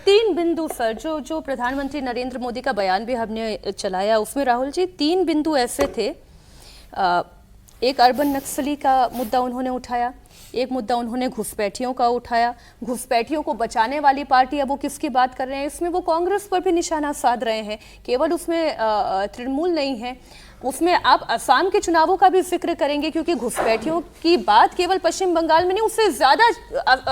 तीन बिंदु सर, जो प्रधानमंत्री नरेंद्र मोदी का बयान भी हमने चलाया, उसमें राहुल जी 3 बिंदु ऐसे थे। एक अर्बन नक्सली का मुद्दा उन्होंने उठाया, एक मुद्दा उन्होंने घुसपैठियों का उठाया। घुसपैठियों को बचाने वाली पार्टी अब वो किसकी बात कर रहे हैं, इसमें वो कांग्रेस पर भी निशाना साध रहे हैं। केवल उसमें तृणमूल नहीं है, उसमें आप असम के चुनावों का भी जिक्र करेंगे, क्योंकि घुसपैठियों की बात केवल पश्चिम बंगाल में नहीं, उससे ज्यादा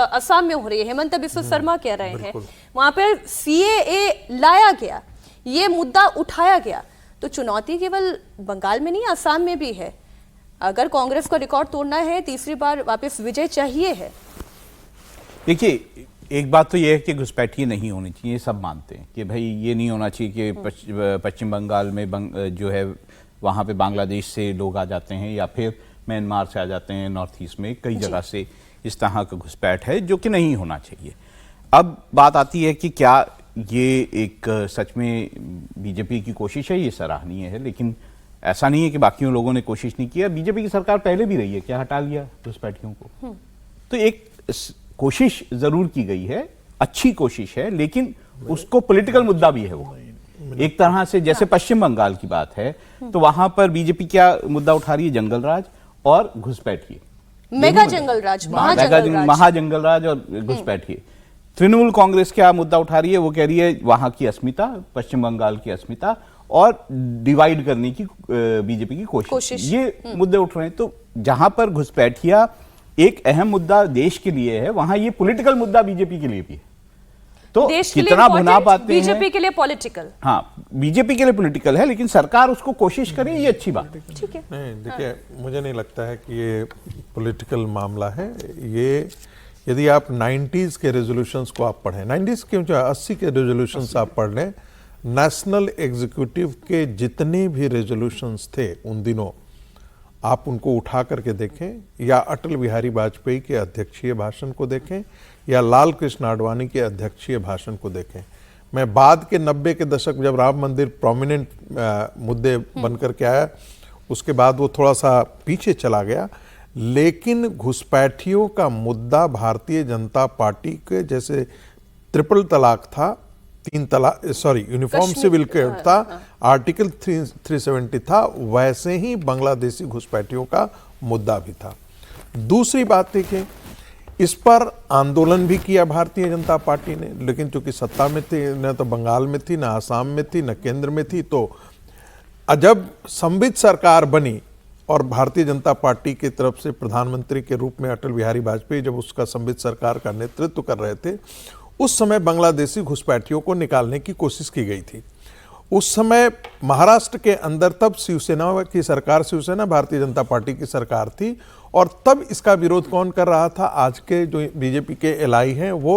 असम में हो रही है। हेमंत बिस्वा शर्मा कह रहे हैं वहां पर CAA लाया गया, ये मुद्दा उठाया गया। तो चुनौती केवल बंगाल में नहीं, असम में भी है। अगर कांग्रेस को रिकॉर्ड तोड़ना है, तीसरी बार वापस विजय चाहिए है। देखिए, एक बात तो यह है कि घुसपैठी नहीं होनी चाहिए, सब मानते हैं कि भाई ये नहीं होना चाहिए कि पश्चिम बंगाल में जो है वहाँ पे बांग्लादेश से लोग आ जाते हैं या फिर म्यांमार से आ जाते हैं, नॉर्थ ईस्ट में कई जगह से इस तरह का घुसपैठ है जो कि नहीं होना चाहिए। अब बात आती है कि क्या ये एक सच में बीजेपी की कोशिश है, ये सराहनीय है, लेकिन ऐसा नहीं है कि बाकियों लोगों ने कोशिश नहीं किया। बीजेपी की सरकार पहले भी रही है, क्या हटा लिया घुसपैठियों को? तो एक कोशिश जरूर की गई है, अच्छी कोशिश है, लेकिन उसको पॉलिटिकल मुद्दा भी है। वो एक तरह से जैसे पश्चिम बंगाल की बात है तो वहां पर बीजेपी क्या मुद्दा उठा रही है? जंगल राज और घुसपैठिए, मेगा जंगल राज, महाजंगल राज और घुसपैठिए। तृणमूल कांग्रेस क्या मुद्दा उठा रही है? वो कह रही है वहां की अस्मिता, पश्चिम बंगाल की अस्मिता और डिवाइड करने की बीजेपी की कोशिश। ये मुद्दे उठ रहे हैं। तो जहां पर घुसपैठिया एक अहम मुद्दा देश के लिए है, वहां ये पॉलिटिकल मुद्दा बीजेपी के लिए भी है। तो कितना भुना पाते हैं बीजेपी के लिए पॉलिटिकल? हाँ, बीजेपी के लिए पॉलिटिकल है, लेकिन सरकार उसको कोशिश करे, ये अच्छी बात है। ठीक है। नहीं, देखिए, मुझे नहीं लगता है कि ये पॉलिटिकल मामला है। ये यदि आप 90s के रेजोल्यूशंस को आप पढ़ें, 90s क्यों, 80 के रेजोल्यूशंस आप पढ़ लें, नेशनल एग्जीक्यूटिव के जितने भी रेजोल्यूशंस थे उन दिनों, आप उनको उठा करके देखें, या अटल बिहारी वाजपेयी के अध्यक्षीय भाषण को देखें या लाल कृष्ण आडवाणी के अध्यक्षीय भाषण को देखें। मैं बाद के 90 के दशक जब राम मंदिर प्रोमिनेंट मुद्दे बनकर के आया, उसके बाद वो थोड़ा सा पीछे चला गया, लेकिन घुसपैठियों का मुद्दा भारतीय जनता पार्टी के जैसे ट्रिपल तलाक था, 3 तलाक, सॉरी, यूनिफॉर्म सिविल कोड था, आर्टिकल 370 था, वैसे ही बांग्लादेशी घुसपैठियों का मुद्दा भी था। दूसरी बात देखिए, इस पर आंदोलन भी किया भारतीय जनता पार्टी ने, लेकिन चूंकि सत्ता में थी, न तो बंगाल में थी, न आसाम में थी, न केंद्र में थी, तो जब संवित सरकार बनी और भारतीय जनता पार्टी की तरफ से प्रधानमंत्री के रूप में अटल बिहारी वाजपेयी जब उसका संवित सरकार का नेतृत्व कर रहे थे, उस समय बांग्लादेशी घुसपैठियों को निकालने की कोशिश की गई थी। उस समय महाराष्ट्र के अंदर तब शिवसेना की सरकार, शिवसेना भारतीय जनता पार्टी की सरकार थी, और तब इसका विरोध कौन कर रहा था? आज के जो बीजेपी के एलआई हैं वो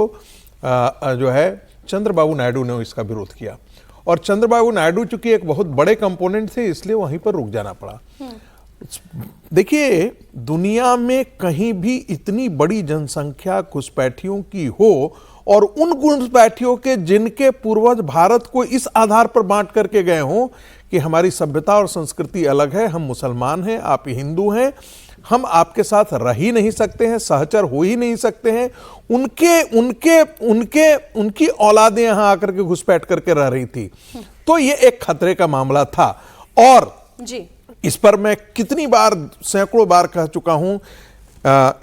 जो है चंद्रबाबू नायडू ने इसका विरोध किया, और चंद्रबाबू नायडू चूंकि एक बहुत बड़े कंपोनेंट थे, इसलिए वहीं पर रुक जाना पड़ा। देखिए, दुनिया में कहीं भी इतनी बड़ी जनसंख्या घुसपैठियों की हो, और उन घुसपैठियों के जिनके पूर्वज भारत को इस आधार पर बांट करके गए हों कि हमारी सभ्यता और संस्कृति अलग है, हम मुसलमान हैं, आप हिंदू हैं, हम आपके साथ रह ही नहीं सकते हैं, सहचर हो ही नहीं सकते हैं, उनकी औलादें यहां आकर के घुसपैठ करके रह रही थी। तो ये एक खतरे का मामला था, और जी इस पर मैं कितनी बार, सैकड़ों बार कह चुका हूं।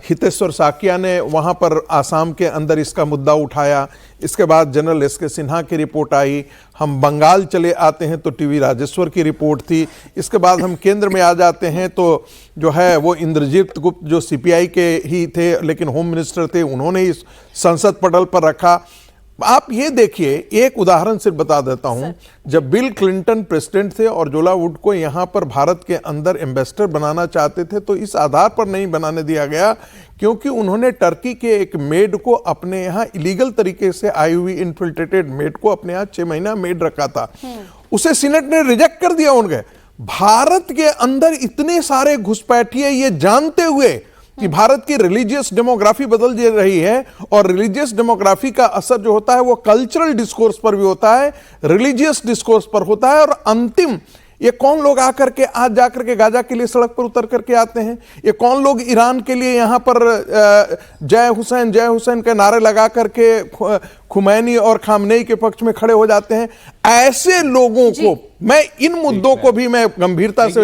हितेश्वर साकिया ने वहां पर आसाम के अंदर इसका मुद्दा उठाया, इसके बाद जनरल एस के सिन्हा की रिपोर्ट आई, हम बंगाल चले आते हैं तो टीवी राजेश्वर की रिपोर्ट थी, इसके बाद हम केंद्र में आ जाते हैं तो जो है वो इंद्रजीत गुप्त जो CPI के ही थे लेकिन होम मिनिस्टर थे, उन्होंने इस संसद पटल पर रखा। आप ये देखिए, एक उदाहरण सिर्फ बता देता हूं, जब बिल क्लिंटन प्रेसिडेंट थे और जोला वुड को यहां पर भारत के अंदर एम्बेसडर बनाना चाहते थे, तो इस आधार पर नहीं बनाने दिया गया क्योंकि उन्होंने टर्की के एक मेड को अपने यहां इलीगल तरीके से आई हुई इनफिल्ट्रेटेड मेड को अपने यहां 6 महीना मेड रखा था, उसे सीनेट ने रिजेक्ट कर दिया। उनके भारत के अंदर इतने सारे घुसपैठिए ये जानते हुए कि भारत की रिलीजियस डेमोग्राफी बदल जा रही है, और रिलीजियस डेमोग्राफी का असर जो होता है वो कल्चरल डिस्कोर्स पर भी होता है, रिलीजियस डिस्कोर्स पर होता है, और अंतिम ये कौन लोग आकर के आज जाकर के गाजा के लिए सड़क पर उतर करके आते हैं? ये कौन लोग ईरान के लिए यहां पर जय हुसैन के नारे लगा करके खुमैनी और खामनेई के पक्ष में खड़े हो जाते हैं? ऐसे लोगों को मैं इन मुद्दों को भी मैं गंभीरता से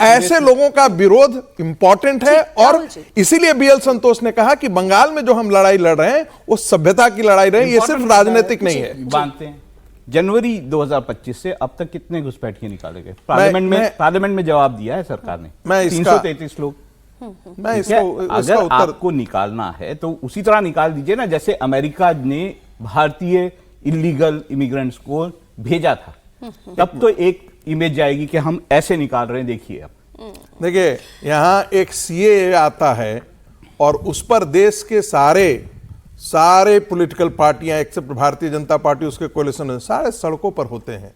ऐसे लोगों का विरोध इंपॉर्टेंट है। और इसीलिए बीएल संतोष ने कहा कि बंगाल में जो हम लड़ाई लड़ रहे हैं वो सभ्यता की लड़ाई रहे, ये सिर्फ राजनीतिक नहीं है। मानते हैं। जनवरी 2025 से अब तक कितने घुसपैठिए निकाले गए? पार्लियामेंट में जवाब दिया है सरकार ने, मैं 333 लोग। मैं अगर आपको निकालना है तो उसी तरह निकाल दीजिए ना जैसे अमेरिका ने भारतीय इलीगल इमिग्रेंट्स को भेजा था। तब तो एक इमेज जाएगी कि हम ऐसे निकाल रहे हैं, देखिए अब देखिए यहां एक सीए आता है और उस पर देश के सारे पॉलिटिकल पार्टियां एक्सेप्ट भारतीय जनता पार्टी उसके कोलिशन में सारे सड़कों पर होते हैं।